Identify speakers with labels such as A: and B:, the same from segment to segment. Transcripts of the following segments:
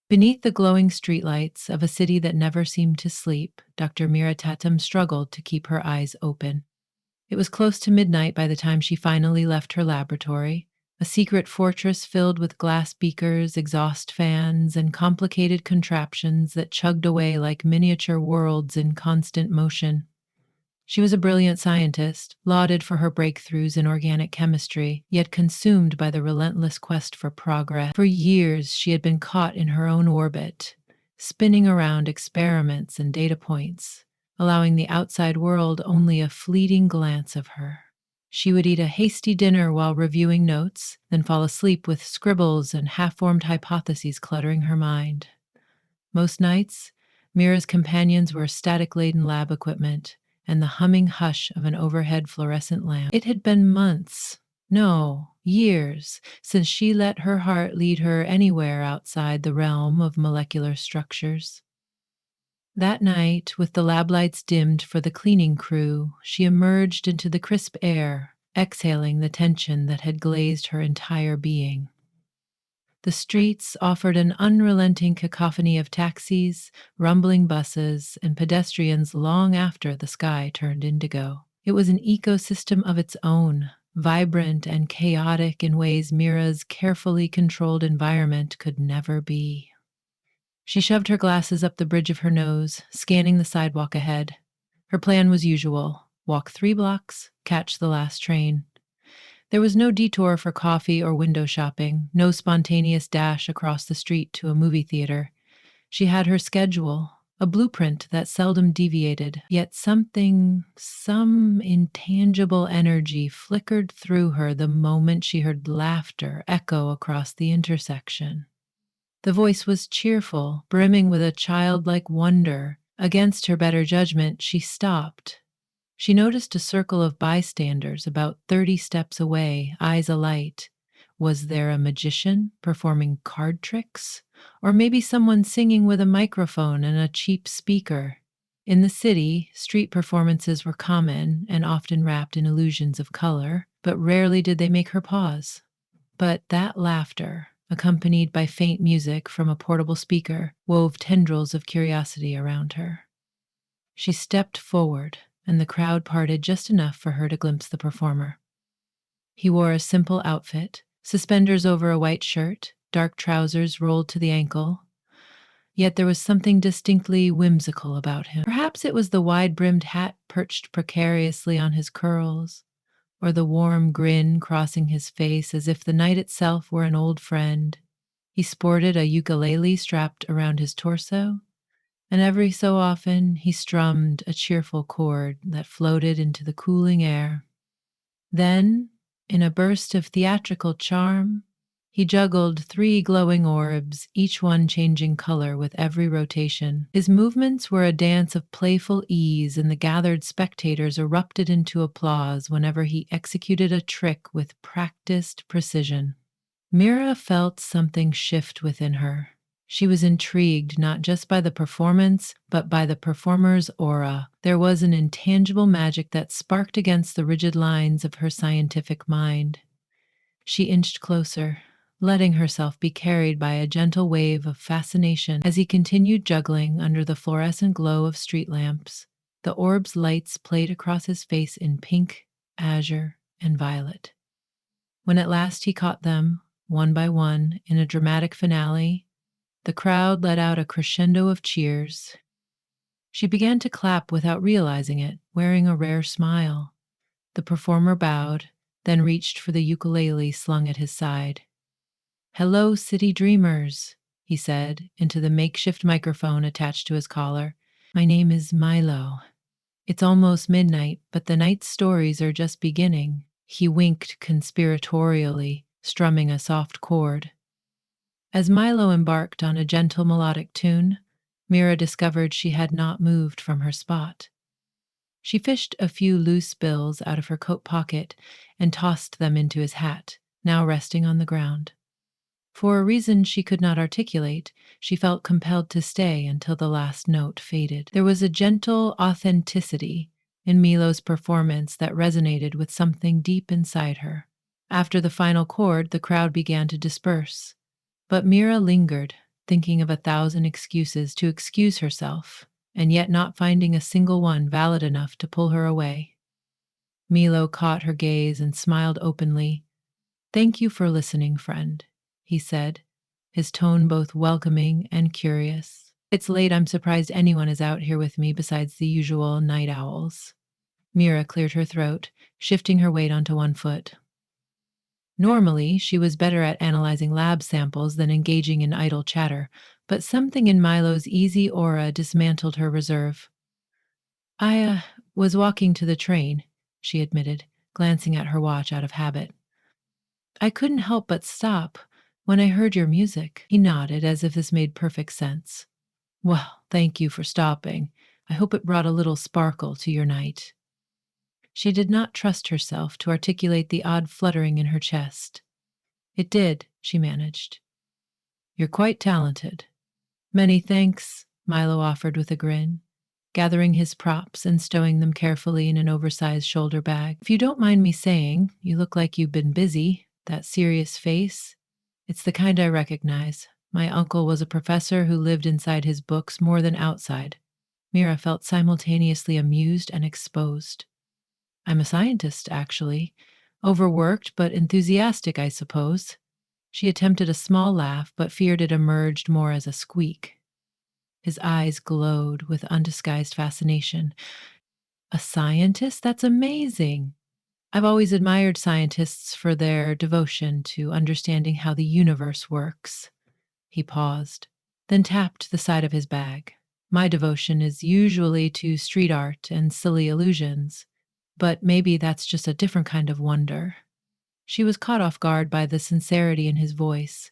A: Beneath the glowing streetlights of a city that never seemed to sleep, Dr. Mira Tatum struggled to keep her eyes open. It was close to midnight by the time she finally left her laboratory, a secret fortress filled with glass beakers, exhaust fans, and complicated contraptions that chugged away like miniature worlds in constant motion. She was a brilliant scientist, lauded for her breakthroughs in organic chemistry, yet consumed by the relentless quest for progress. For years, she had been caught in her own orbit, spinning around experiments and data points, allowing the outside world only a fleeting glance of her. She would eat a hasty dinner while reviewing notes, then fall asleep with scribbles and half formed hypotheses cluttering her mind. Most nights, Mira's companions were static laden lab equipment and the humming hush of an overhead fluorescent lamp. It had been months, no, years, since she let her heart lead her anywhere outside the realm of molecular structures. That night, with the lab lights dimmed for the cleaning crew, she emerged into the crisp air, exhaling the tension that had glazed her entire being. The streets offered an unrelenting cacophony of taxis, rumbling buses, and pedestrians long after the sky turned indigo. It was an ecosystem of its own, vibrant and chaotic in ways Mira's carefully controlled environment could never be. She shoved her glasses up the bridge of her nose, scanning the sidewalk ahead. Her plan was usual: walk 3 blocks, catch the last train. There was no detour for coffee or window shopping, no spontaneous dash across the street to a movie theater. She had her schedule, a blueprint that seldom deviated, yet some intangible energy flickered through her the moment she heard laughter echo across the intersection. The voice was cheerful, brimming with a childlike wonder. Against her better judgment, she stopped. She noticed a circle of bystanders about 30 steps away, eyes alight. Was there a magician performing card tricks? Or maybe someone singing with a microphone and a cheap speaker? In the city, street performances were common and often wrapped in illusions of color, but rarely did they make her pause. But that laughter, accompanied by faint music from a portable speaker, wove tendrils of curiosity around her. She stepped forward, and the crowd parted just enough for her to glimpse the performer. He wore a simple outfit, suspenders over a white shirt, dark trousers rolled to the ankle. Yet there was something distinctly whimsical about him. Perhaps it was the wide-brimmed hat perched precariously on his curls, or the warm grin crossing his face as if the night itself were an old friend. He sported a ukulele strapped around his torso, and every so often he strummed a cheerful chord that floated into the cooling air. Then, in a burst of theatrical charm, he juggled 3 glowing orbs, each one changing color with every rotation. His movements were a dance of playful ease, and the gathered spectators erupted into applause whenever he executed a trick with practiced precision. Mira felt something shift within her. She was intrigued not just by the performance, but by the performer's aura. There was an intangible magic that sparked against the rigid lines of her scientific mind. She inched closer, letting herself be carried by a gentle wave of fascination as he continued juggling under the fluorescent glow of street lamps. The orb's lights played across his face in pink, azure, and violet. When at last he caught them, one by one, in a dramatic finale, the crowd let out a crescendo of cheers. She began to clap without realizing it, wearing a rare smile. The performer bowed, then reached for the ukulele slung at his side. "Hello, city dreamers," he said into the makeshift microphone attached to his collar. "My name is Milo. It's almost midnight, but the night's stories are just beginning." He winked conspiratorially, strumming a soft chord. As Milo embarked on a gentle melodic tune, Mira discovered she had not moved from her spot. She fished a few loose bills out of her coat pocket and tossed them into his hat, now resting on the ground. For a reason she could not articulate, she felt compelled to stay until the last note faded. There was a gentle authenticity in Milo's performance that resonated with something deep inside her. After the final chord, the crowd began to disperse. But Mira lingered, thinking of 1,000 excuses to excuse herself, and yet not finding a single one valid enough to pull her away. Milo caught her gaze and smiled openly. "Thank you for listening, friend," he said, his tone both welcoming and curious. "It's late. I'm surprised anyone is out here with me besides the usual night owls." Mira cleared her throat, shifting her weight onto one foot. Normally, she was better at analyzing lab samples than engaging in idle chatter, but something in Milo's easy aura dismantled her reserve. "I was walking to the train," she admitted, glancing at her watch out of habit. "I couldn't help but stop when I heard your music." He nodded as if this made perfect sense. "Well, thank you for stopping. I hope it brought a little sparkle to your night." She did not trust herself to articulate the odd fluttering in her chest. "It did," she managed. "You're quite talented." "Many thanks," Milo offered with a grin, gathering his props and stowing them carefully in an oversized shoulder bag. "If you don't mind me saying, you look like you've been busy. That serious face. It's the kind I recognize. My uncle was a professor who lived inside his books more than outside." Mira felt simultaneously amused and exposed. "I'm a scientist, actually. Overworked, but enthusiastic, I suppose." She attempted a small laugh, but feared it emerged more as a squeak. His eyes glowed with undisguised fascination. "A scientist? That's amazing. I've always admired scientists for their devotion to understanding how the universe works." He paused, then tapped the side of his bag. "My devotion is usually to street art and silly illusions, but maybe that's just a different kind of wonder." She was caught off guard by the sincerity in his voice.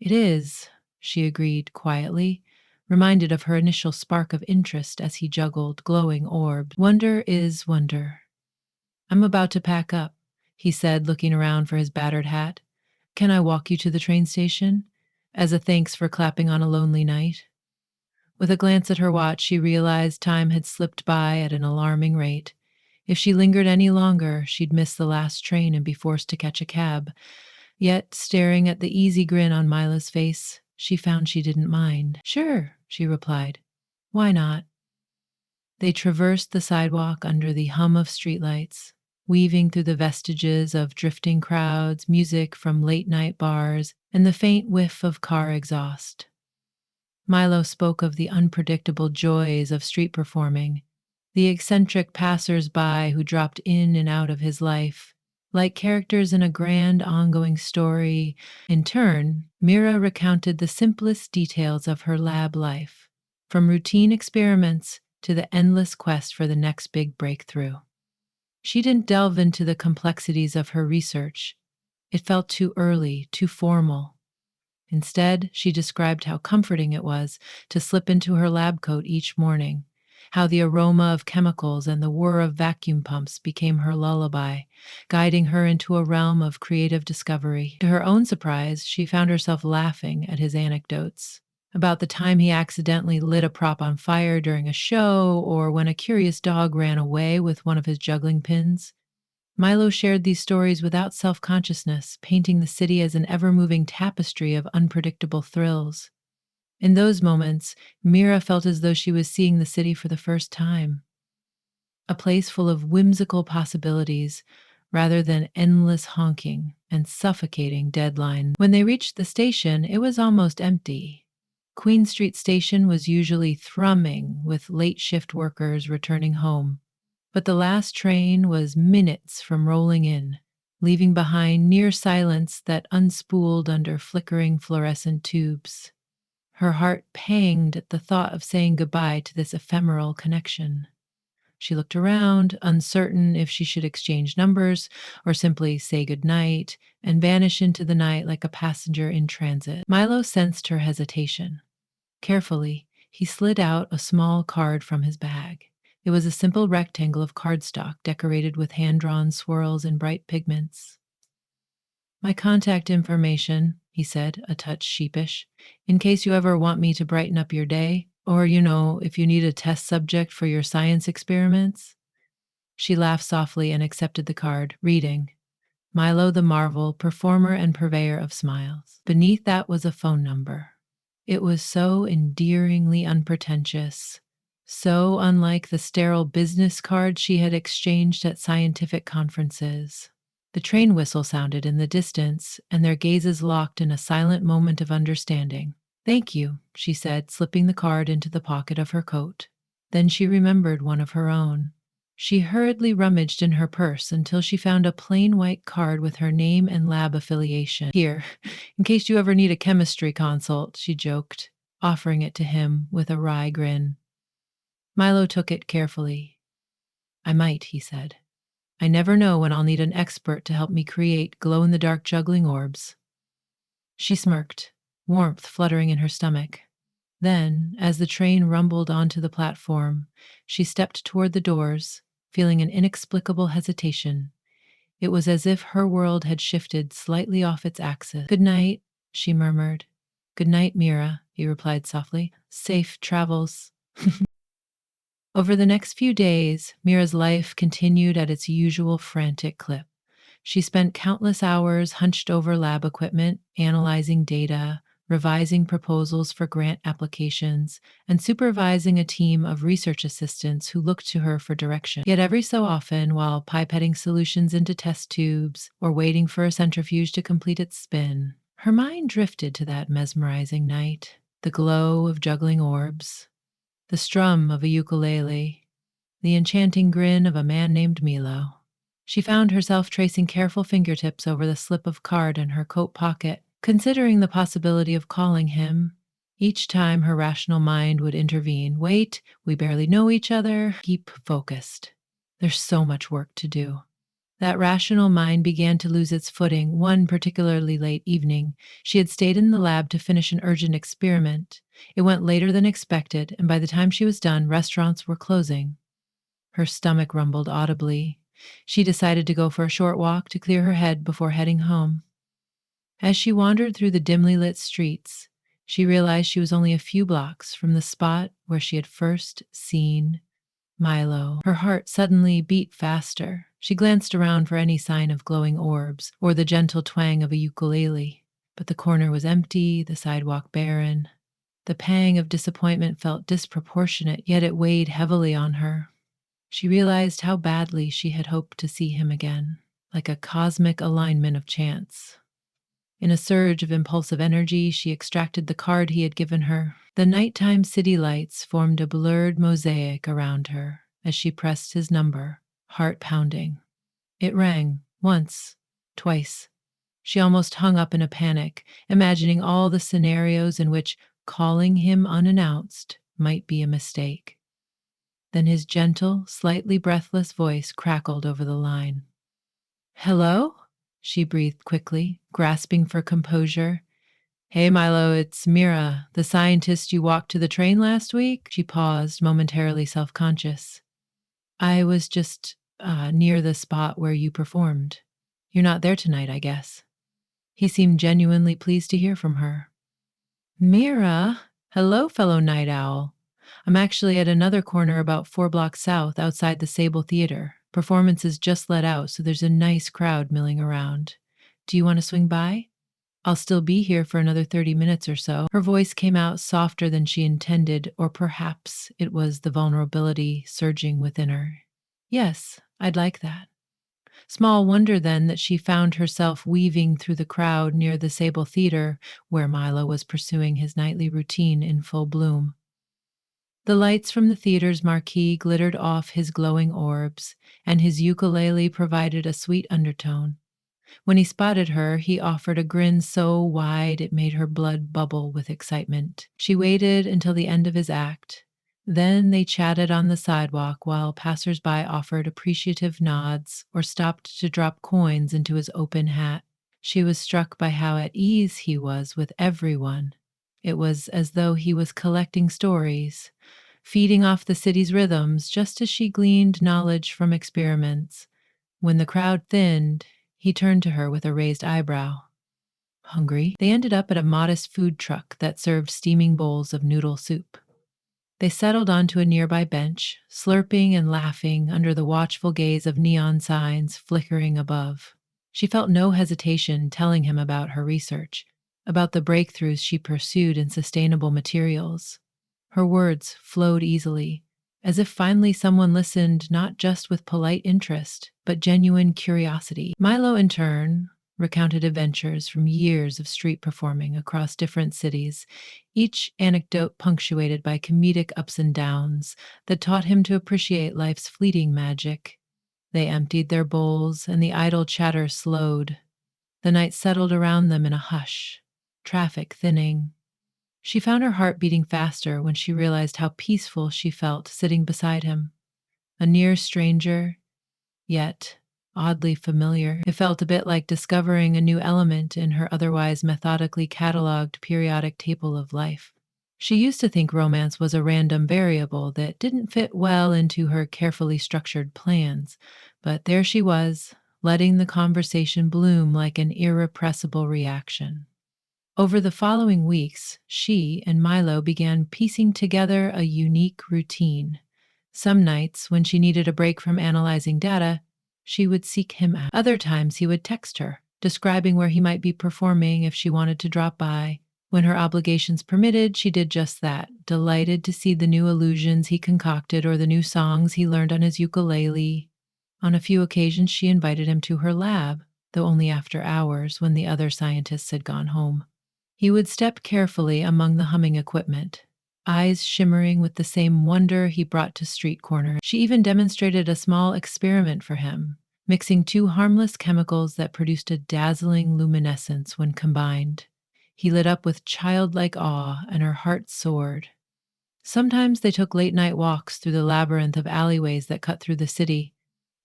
A: "It is," she agreed quietly, reminded of her initial spark of interest as he juggled glowing orbs. "Wonder is wonder." "I'm about to pack up," he said, looking around for his battered hat. "Can I walk you to the train station? As a thanks for clapping on a lonely night." With a glance at her watch, she realized time had slipped by at an alarming rate. If she lingered any longer, she'd miss the last train and be forced to catch a cab. Yet, staring at the easy grin on Mila's face, she found she didn't mind. "Sure," she replied. "Why not?" They traversed the sidewalk under the hum of streetlights, weaving through the vestiges of drifting crowds, music from late-night bars, and the faint whiff of car exhaust. Milo spoke of the unpredictable joys of street performing, the eccentric passers-by who dropped in and out of his life, like characters in a grand ongoing story. In turn, Mira recounted the simplest details of her lab life, from routine experiments to the endless quest for the next big breakthrough. She didn't delve into the complexities of her research. It felt too early, too formal. Instead, she described how comforting it was to slip into her lab coat each morning, how the aroma of chemicals and the whir of vacuum pumps became her lullaby, guiding her into a realm of creative discovery. To her own surprise, she found herself laughing at his anecdotes about the time he accidentally lit a prop on fire during a show, or when a curious dog ran away with one of his juggling pins. Milo shared these stories without self-consciousness, painting the city as an ever-moving tapestry of unpredictable thrills. In those moments, Mira felt as though she was seeing the city for the first time, a place full of whimsical possibilities rather than endless honking and suffocating deadlines. When they reached the station, it was almost empty. Queen Street Station was usually thrumming with late shift workers returning home, but the last train was minutes from rolling in, leaving behind near silence that unspooled under flickering fluorescent tubes. Her heart panged at the thought of saying goodbye to this ephemeral connection. She looked around, uncertain if she should exchange numbers or simply say goodnight and vanish into the night like a passenger in transit. Milo sensed her hesitation. Carefully, he slid out a small card from his bag. It was a simple rectangle of cardstock decorated with hand-drawn swirls and bright pigments. "My contact information," he said, a touch sheepish, "in case you ever want me to brighten up your day, or, if you need a test subject for your science experiments." She laughed softly and accepted the card, reading, "Milo the Marvel, performer and purveyor of smiles." Beneath that was a phone number. It was so endearingly unpretentious, so unlike the sterile business cards she had exchanged at scientific conferences. The train whistle sounded in the distance, and their gazes locked in a silent moment of understanding. "Thank you," she said, slipping the card into the pocket of her coat. Then she remembered one of her own. She hurriedly rummaged in her purse until she found a plain white card with her name and lab affiliation. "Here, in case you ever need a chemistry consult," she joked, offering it to him with a wry grin. Milo took it carefully. "I might," he said. "I never know when I'll need an expert to help me create glow-in-the-dark juggling orbs." She smirked, warmth fluttering in her stomach. Then, as the train rumbled onto the platform, she stepped toward the doors, feeling an inexplicable hesitation. It was as if her world had shifted slightly off its axis. "Good night," she murmured. "Good night, Mira," he replied softly. "Safe travels." Over the next few days, Mira's life continued at its usual frantic clip. She spent countless hours hunched over lab equipment, analyzing data, revising proposals for grant applications, and supervising a team of research assistants who looked to her for direction. Yet every so often, while pipetting solutions into test tubes or waiting for a centrifuge to complete its spin, her mind drifted to that mesmerizing night, the glow of juggling orbs, the strum of a ukulele, the enchanting grin of a man named Milo. She found herself tracing careful fingertips over the slip of card in her coat pocket, considering the possibility of calling him. Each time her rational mind would intervene. "Wait, we barely know each other. Keep focused. There's so much work to do." That rational mind began to lose its footing one particularly late evening. She had stayed in the lab to finish an urgent experiment. It went later than expected, and by the time she was done, restaurants were closing. Her stomach rumbled audibly. She decided to go for a short walk to clear her head before heading home. As she wandered through the dimly lit streets, she realized she was only a few blocks from the spot where she had first seen Milo. Her heart suddenly beat faster. She glanced around for any sign of glowing orbs or the gentle twang of a ukulele, but the corner was empty, the sidewalk barren. The pang of disappointment felt disproportionate, yet it weighed heavily on her. She realized how badly she had hoped to see him again, like a cosmic alignment of chance. In a surge of impulsive energy, she extracted the card he had given her. The nighttime city lights formed a blurred mosaic around her as she pressed his number, heart pounding. It rang, once, twice. She almost hung up in a panic, imagining all the scenarios in which calling him unannounced might be a mistake. Then his gentle, slightly breathless voice crackled over the line. "Hello?" she breathed quickly, grasping for composure. "Hey, Milo, it's Mira, the scientist you walked to the train last week?" She paused, momentarily self-conscious. "I was just near the spot where you performed. You're not there tonight, I guess." He seemed genuinely pleased to hear from her. "Mira? Hello, fellow night owl. I'm actually at another corner about 4 blocks south outside the Sable Theater. Performance is just let out, so there's a nice crowd milling around. Do you want to swing by? I'll still be here for another 30 minutes or so." Her voice came out softer than she intended, or perhaps it was the vulnerability surging within her. "Yes, I'd like that." Small wonder then that she found herself weaving through the crowd near the Sable Theater, where Milo was pursuing his nightly routine in full bloom. The lights from the theater's marquee glittered off his glowing orbs, and his ukulele provided a sweet undertone. When he spotted her, he offered a grin so wide it made her blood bubble with excitement. She waited until the end of his act. Then they chatted on the sidewalk while passersby offered appreciative nods or stopped to drop coins into his open hat. She was struck by how at ease he was with everyone. It was as though he was collecting stories, feeding off the city's rhythms just as she gleaned knowledge from experiments. When the crowd thinned, he turned to her with a raised eyebrow. "Hungry?" They ended up at a modest food truck that served steaming bowls of noodle soup. They settled onto a nearby bench, slurping and laughing under the watchful gaze of neon signs flickering above. She felt no hesitation telling him about her research. about the breakthroughs she pursued in sustainable materials. Her words flowed easily, as if finally someone listened not just with polite interest, but genuine curiosity. Milo, in turn, recounted adventures from years of street performing across different cities, each anecdote punctuated by comedic ups and downs that taught him to appreciate life's fleeting magic. They emptied their bowls, and the idle chatter slowed. The night settled around them in a hush, traffic thinning. She found her heart beating faster when she realized how peaceful she felt sitting beside him. A near stranger, yet oddly familiar. It felt a bit like discovering a new element in her otherwise methodically catalogued periodic table of life. She used to think romance was a random variable that didn't fit well into her carefully structured plans, but there she was, letting the conversation bloom like an irrepressible reaction. Over the following weeks, she and Milo began piecing together a unique routine. Some nights, when she needed a break from analyzing data, she would seek him out. Other times, he would text her, describing where he might be performing if she wanted to drop by. When her obligations permitted, she did just that, delighted to see the new illusions he concocted or the new songs he learned on his ukulele. On a few occasions, she invited him to her lab, though only after hours when the other scientists had gone home. He would step carefully among the humming equipment, eyes shimmering with the same wonder he brought to street corners. She even demonstrated a small experiment for him, mixing two harmless chemicals that produced a dazzling luminescence when combined. He lit up with childlike awe, and her heart soared. Sometimes they took late night walks through the labyrinth of alleyways that cut through the city.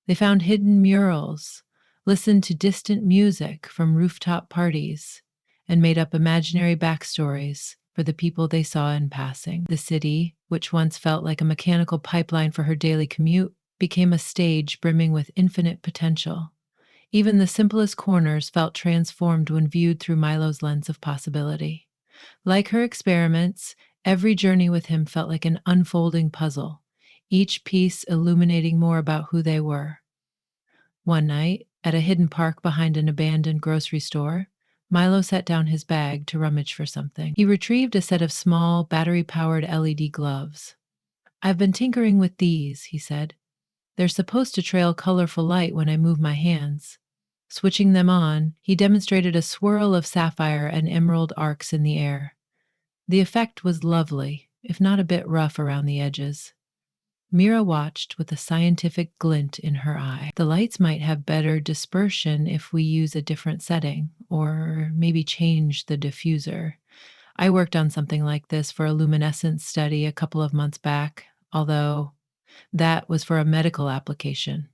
A: They found hidden murals, listened to distant music from rooftop parties, and made up imaginary backstories for the people they saw in passing. The city, which once felt like a mechanical pipeline for her daily commute, became a stage brimming with infinite potential. Even the simplest corners felt transformed when viewed through Milo's lens of possibility. Like her experiments, every journey with him felt like an unfolding puzzle, each piece illuminating more about who they were. One night, at a hidden park behind an abandoned grocery store, Milo set down his bag to rummage for something. He retrieved a set of small, battery powered LED gloves. "I've been tinkering with these," he said. "They're supposed to trail colorful light when I move my hands." Switching them on, he demonstrated a swirl of sapphire and emerald arcs in the air. The effect was lovely, if not a bit rough around the edges. Mira watched with a scientific glint in her eye. "The lights might have better dispersion if we use a different setting, or maybe change the diffuser. I worked on something like this for a luminescence study a couple of months back, although that was for a medical application."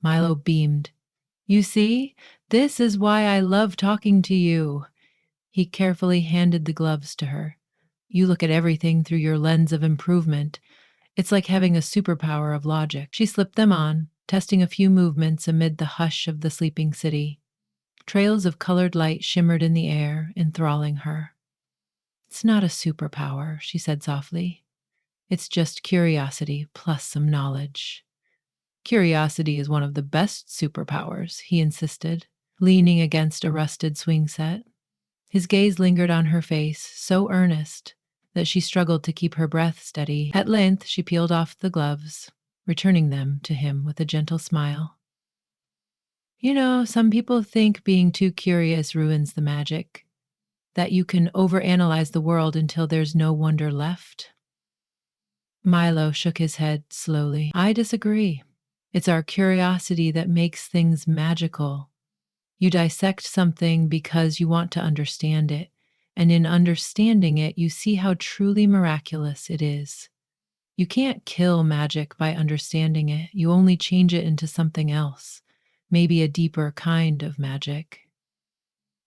A: Milo beamed. "You see, this is why I love talking to you." He carefully handed the gloves to her. "You look at everything through your lens of improvement. It's like having a superpower of logic." She slipped them on, testing a few movements amid the hush of the sleeping city. Trails of colored light shimmered in the air, enthralling her. "It's not a superpower," she said softly. "It's just curiosity plus some knowledge." "Curiosity is one of the best superpowers," he insisted, leaning against a rusted swing set. His gaze lingered on her face, so earnest that she struggled to keep her breath steady. At length, she peeled off the gloves, returning them to him with a gentle smile. "You know, some people think being too curious ruins the magic, that you can overanalyze the world until there's no wonder left." Milo shook his head slowly. "I disagree. It's our curiosity that makes things magical. You dissect something because you want to understand it, and in understanding it, you see how truly miraculous it is. You can't kill magic by understanding it, you only change it into something else, maybe a deeper kind of magic."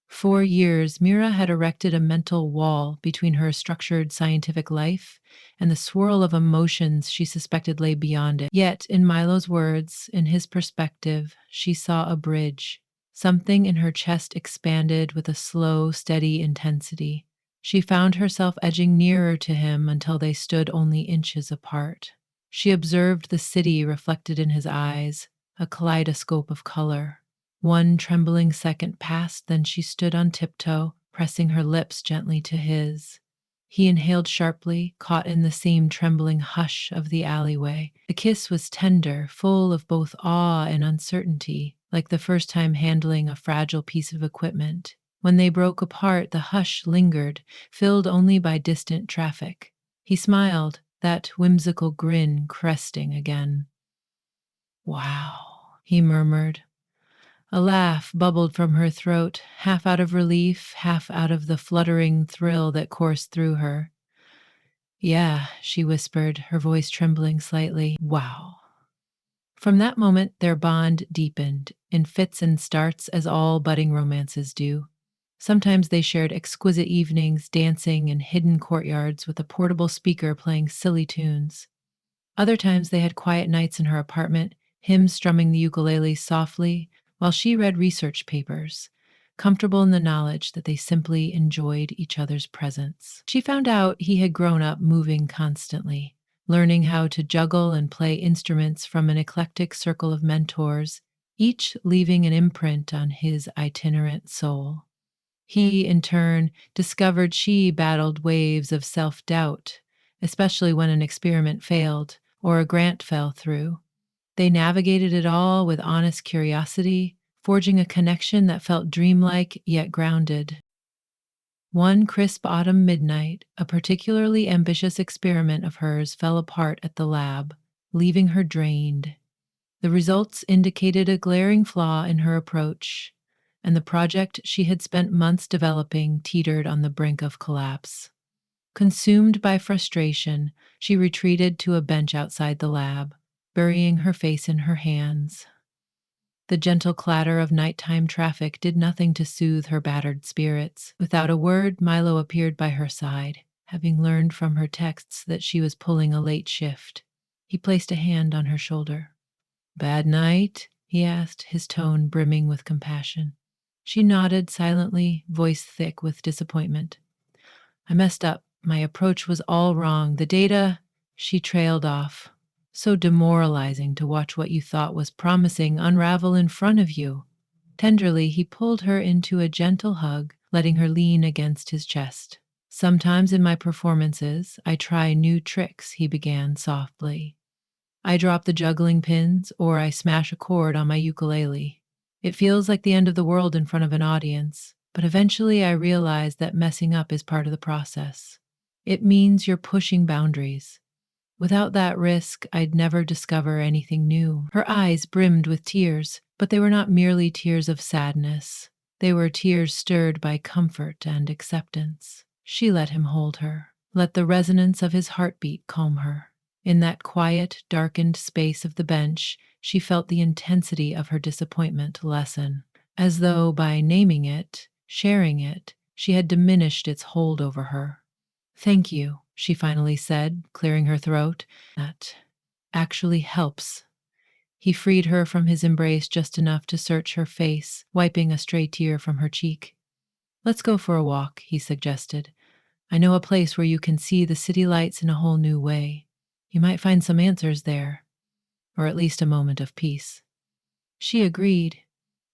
A: For years, Mira had erected a mental wall between her structured scientific life and the swirl of emotions she suspected lay beyond it. Yet, in Milo's words, in his perspective, she saw a bridge. Something in her chest expanded with a slow, steady intensity. She found herself edging nearer to him until they stood only inches apart. She observed the city reflected in his eyes, a kaleidoscope of color. One trembling second passed, then she stood on tiptoe, pressing her lips gently to his. He inhaled sharply, caught in the same trembling hush of the alleyway. The kiss was tender, full of both awe and uncertainty, like the first time handling a fragile piece of equipment. When they broke apart, the hush lingered, filled only by distant traffic. He smiled, that whimsical grin cresting again. "Wow," he murmured. A laugh bubbled from her throat, half out of relief, half out of the fluttering thrill that coursed through her. "Yeah," she whispered, her voice trembling slightly. "Wow." From that moment, their bond deepened, in fits and starts, as all budding romances do. Sometimes they shared exquisite evenings, dancing in hidden courtyards with a portable speaker playing silly tunes. Other times they had quiet nights in her apartment, him strumming the ukulele softly while she read research papers, comfortable in the knowledge that they simply enjoyed each other's presence. She found out he had grown up moving constantly, learning how to juggle and play instruments from an eclectic circle of mentors, each leaving an imprint on his itinerant soul. He, in turn, discovered she battled waves of self doubt, especially when an experiment failed or a grant fell through. They navigated it all with honest curiosity, forging a connection that felt dreamlike yet grounded. One crisp autumn midnight, a particularly ambitious experiment of hers fell apart at the lab, leaving her drained. The results indicated a glaring flaw in her approach, and the project she had spent months developing teetered on the brink of collapse. Consumed by frustration, she retreated to a bench outside the lab, burying her face in her hands. The gentle clatter of nighttime traffic did nothing to soothe her battered spirits. Without a word, Milo appeared by her side, having learned from her texts that she was pulling a late shift. He placed a hand on her shoulder. "Bad night?" he asked, his tone brimming with compassion. She nodded silently, voice thick with disappointment. "I messed up. My approach was all wrong. The data," she trailed off. "So demoralizing to watch what you thought was promising unravel in front of you." Tenderly, he pulled her into a gentle hug, letting her lean against his chest. "Sometimes in my performances, I try new tricks," he began softly. "I drop the juggling pins or I smash a chord on my ukulele. It feels like the end of the world in front of an audience, but eventually I realize that messing up is part of the process. It means you're pushing boundaries. Without that risk, I'd never discover anything new." Her eyes brimmed with tears, but they were not merely tears of sadness. They were tears stirred by comfort and acceptance. She let him hold her, let the resonance of his heartbeat calm her. In that quiet, darkened space of the bench, she felt the intensity of her disappointment lessen, as though by naming it, sharing it, she had diminished its hold over her. "Thank you," she finally said, clearing her throat. "That actually helps." He freed her from his embrace just enough to search her face, wiping a stray tear from her cheek. "Let's go for a walk," he suggested. "I know a place where you can see the city lights in a whole new way. You might find some answers there, or at least a moment of peace." She agreed.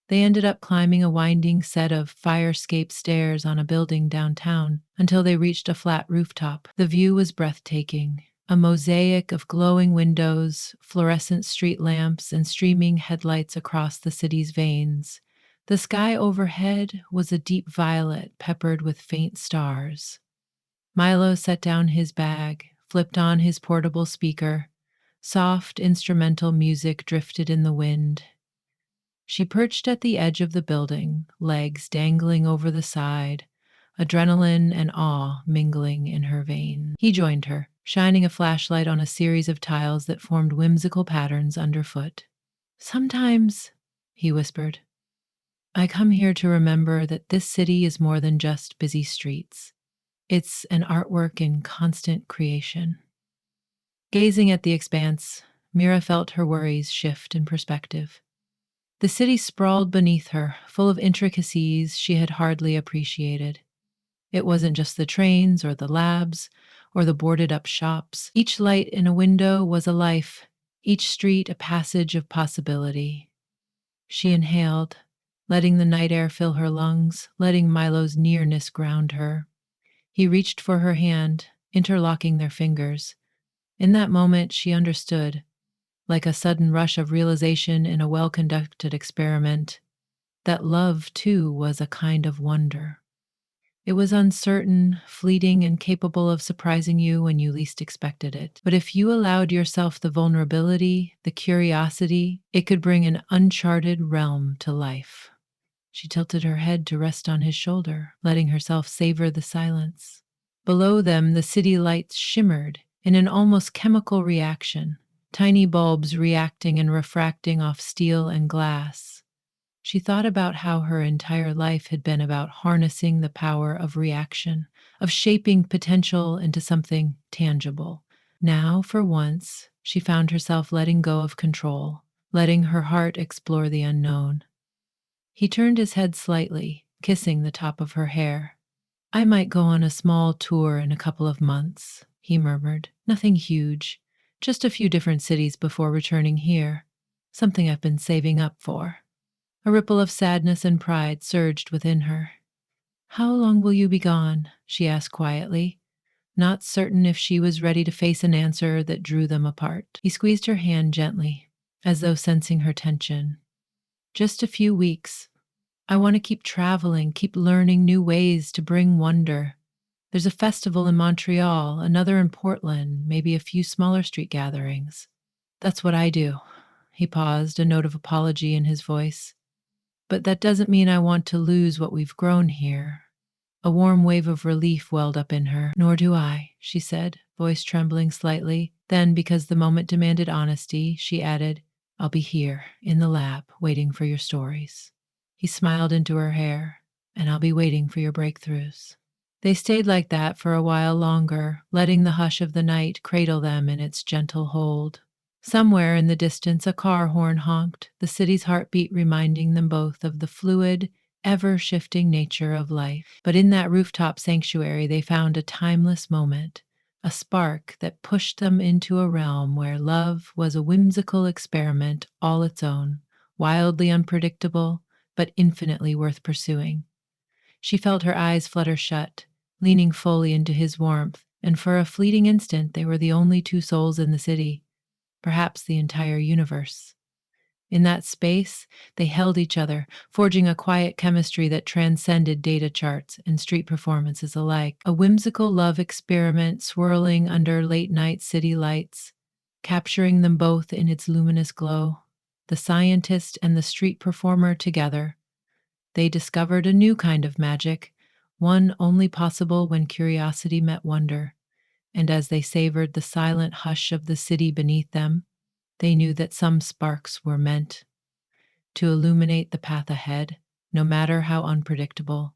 A: They ended up climbing a winding set of fire-escape stairs on a building downtown until they reached a flat rooftop. The view was breathtaking. A mosaic of glowing windows, fluorescent street lamps, and streaming headlights across the city's veins. The sky overhead was a deep violet peppered with faint stars. Milo set down his bag, flipped on his portable speaker. Soft instrumental music drifted in the wind. She perched at the edge of the building, legs dangling over the side, adrenaline and awe mingling in her veins. He joined her, shining a flashlight on a series of tiles that formed whimsical patterns underfoot. "Sometimes," he whispered, "I come here to remember that this city is more than just busy streets. It's an artwork in constant creation." Gazing at the expanse, Mira felt her worries shift in perspective. The city sprawled beneath her, full of intricacies she had hardly appreciated. It wasn't just the trains or the labs or the boarded-up shops. Each light in a window was a life, each street a passage of possibility. She inhaled, letting the night air fill her lungs, letting Milo's nearness ground her. He reached for her hand, interlocking their fingers. In that moment, she understood, like a sudden rush of realization in a well conducted experiment, that love, too, was a kind of wonder. It was uncertain, fleeting, and capable of surprising you when you least expected it. But if you allowed yourself the vulnerability, the curiosity, it could bring an uncharted realm to life. She tilted her head to rest on his shoulder, letting herself savor the silence. Below them, the city lights shimmered in an almost chemical reaction, tiny bulbs reacting and refracting off steel and glass. She thought about how her entire life had been about harnessing the power of reaction, of shaping potential into something tangible. Now, for once, she found herself letting go of control, letting her heart explore the unknown. He turned his head slightly, kissing the top of her hair. "I might go on a small tour in a couple of months," he murmured. "Nothing huge, just a few different cities before returning here. Something I've been saving up for." A ripple of sadness and pride surged within her. "How long will you be gone?" she asked quietly, not certain if she was ready to face an answer that drew them apart. He squeezed her hand gently, as though sensing her tension. "Just a few weeks. I want to keep traveling, keep learning new ways to bring wonder. There's a festival in Montreal, another in Portland, maybe a few smaller street gatherings. That's what I do." He paused, a note of apology in his voice. "But that doesn't mean I want to lose what we've grown here." A warm wave of relief welled up in her. "Nor do I," she said, voice trembling slightly. Then, because the moment demanded honesty, she added, "I'll be here, in the lab, waiting for your stories." He smiled into her hair. "And I'll be waiting for your breakthroughs." They stayed like that for a while longer, letting the hush of the night cradle them in its gentle hold. Somewhere in the distance, a car horn honked, the city's heartbeat reminding them both of the fluid, ever shifting nature of life. But in that rooftop sanctuary, they found a timeless moment, a spark that pushed them into a realm where love was a whimsical experiment all its own, wildly unpredictable, but infinitely worth pursuing. She felt her eyes flutter shut, leaning fully into his warmth, and for a fleeting instant, they were the only two souls in the city, perhaps the entire universe. In that space, they held each other, forging a quiet chemistry that transcended data charts and street performances alike, a whimsical love experiment swirling under late night city lights, capturing them both in its luminous glow. The scientist and the street performer together, they discovered a new kind of magic, one only possible when curiosity met wonder. And as they savored the silent hush of the city beneath them, they knew that some sparks were meant to illuminate the path ahead, no matter how unpredictable.